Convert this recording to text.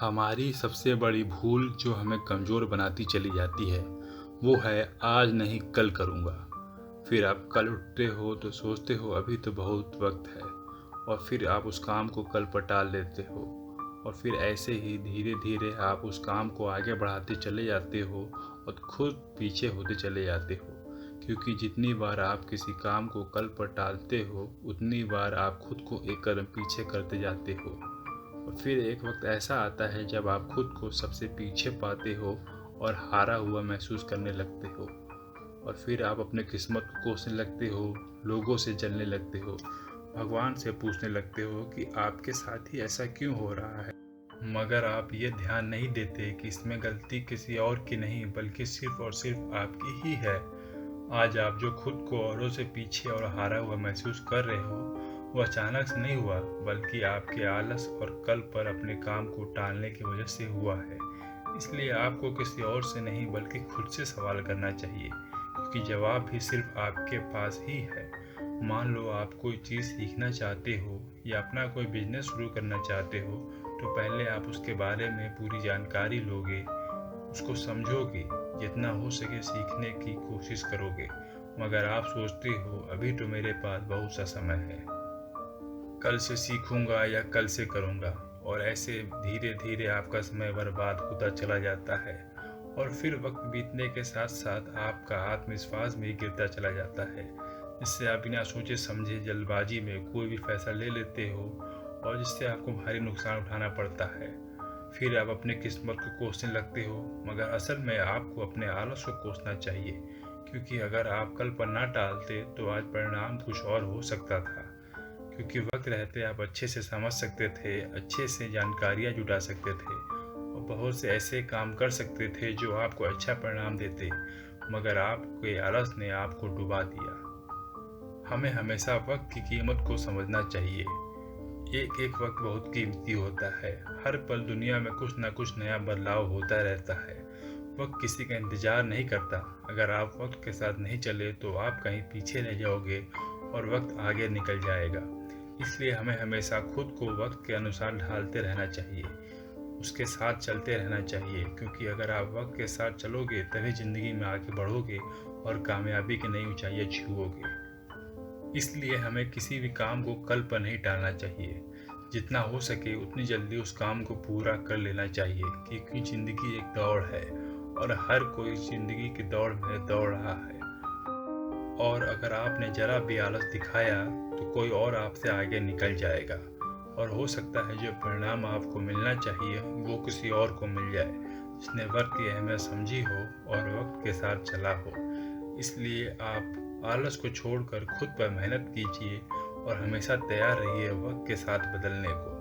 हमारी सबसे बड़ी भूल जो हमें कमज़ोर बनाती चली जाती है वो है आज नहीं कल करूँगा। फिर आप कल उठते हो तो सोचते हो अभी तो बहुत वक्त है और फिर आप उस काम को कल पर टाल देते हो और फिर ऐसे ही धीरे धीरे आप उस काम को आगे बढ़ाते चले जाते हो और खुद पीछे होते चले जाते हो। क्योंकि जितनी बार आप किसी काम को कल पर टालते हो उतनी बार आप खुद को एक कदम पीछे करते जाते हो और फिर एक वक्त ऐसा आता है जब आप खुद को सबसे पीछे पाते हो और हारा हुआ महसूस करने लगते हो और फिर आप अपने किस्मत को कोसने लगते हो, लोगों से जलने लगते हो, भगवान से पूछने लगते हो कि आपके साथ ही ऐसा क्यों हो रहा है। मगर आप ये ध्यान नहीं देते कि इसमें गलती किसी और की नहीं बल्कि सिर्फ और सिर्फ आपकी ही है। आज आप जो खुद को औरों से पीछे और हारा हुआ महसूस कर रहे हो वो अचानक से नहीं हुआ बल्कि आपके आलस और कल पर अपने काम को टालने की वजह से हुआ है। इसलिए आपको किसी और से नहीं बल्कि खुद से सवाल करना चाहिए क्योंकि जवाब भी सिर्फ आपके पास ही है। मान लो आप कोई चीज़ सीखना चाहते हो या अपना कोई बिजनेस शुरू करना चाहते हो तो पहले आप उसके बारे में पूरी जानकारी लोगे, उसको समझोगे, जितना हो सके सीखने की कोशिश करोगे। मगर आप सोचते हो अभी तो मेरे पास बहुत सा समय है, कल से सीखूंगा या कल से करूंगा और ऐसे धीरे धीरे आपका समय बर्बाद होता चला जाता है और फिर वक्त बीतने के साथ साथ आपका आत्मविश्वास भी गिरता चला जाता है जिससे आप बिना सोचे समझे जल्दबाजी में कोई भी फैसला ले लेते हो और जिससे आपको भारी नुकसान उठाना पड़ता है। फिर आप अपने किस्मत को कोसने लगते हो मगर असल में आपको अपने आलस को कोसना चाहिए क्योंकि अगर आप कल पर ना टालते तो आज परिणाम कुछ और हो सकता था। क्योंकि वक्त रहते आप अच्छे से समझ सकते थे, अच्छे से जानकारियाँ जुटा सकते थे और बहुत से ऐसे काम कर सकते थे जो आपको अच्छा परिणाम देते, मगर आपके आलस ने आपको डुबा दिया। हमें हमेशा वक्त की कीमत को समझना चाहिए। एक एक वक्त बहुत कीमती होता है। हर पल दुनिया में कुछ ना कुछ नया बदलाव होता रहता है। वक्त किसी का इंतज़ार नहीं करता। अगर आप वक्त के साथ नहीं चले तो आप कहीं पीछे रह जाओगे और वक्त आगे निकल जाएगा। इसलिए हमें हमेशा खुद को वक्त के अनुसार ढालते रहना चाहिए, उसके साथ चलते रहना चाहिए क्योंकि अगर आप वक्त के साथ चलोगे तभी ज़िंदगी में आगे बढ़ोगे और कामयाबी की नई ऊंचाइयां छूओगे। इसलिए हमें किसी भी काम को कल पर नहीं टालना चाहिए। जितना हो सके उतनी जल्दी उस काम को पूरा कर लेना चाहिए क्योंकि ज़िंदगी एक दौड़ है और हर कोई ज़िंदगी की दौड़ में दौड़ रहा है। और अगर आपने ज़रा भी आलस दिखाया तो कोई और आपसे आगे निकल जाएगा और हो सकता है जो परिणाम आपको मिलना चाहिए वो किसी और को मिल जाए जिसने वक्त की अहमियत समझी हो और वक्त के साथ चला हो। इसलिए आप आलस को छोड़कर खुद पर मेहनत कीजिए और हमेशा तैयार रहिए वक्त के साथ बदलने को।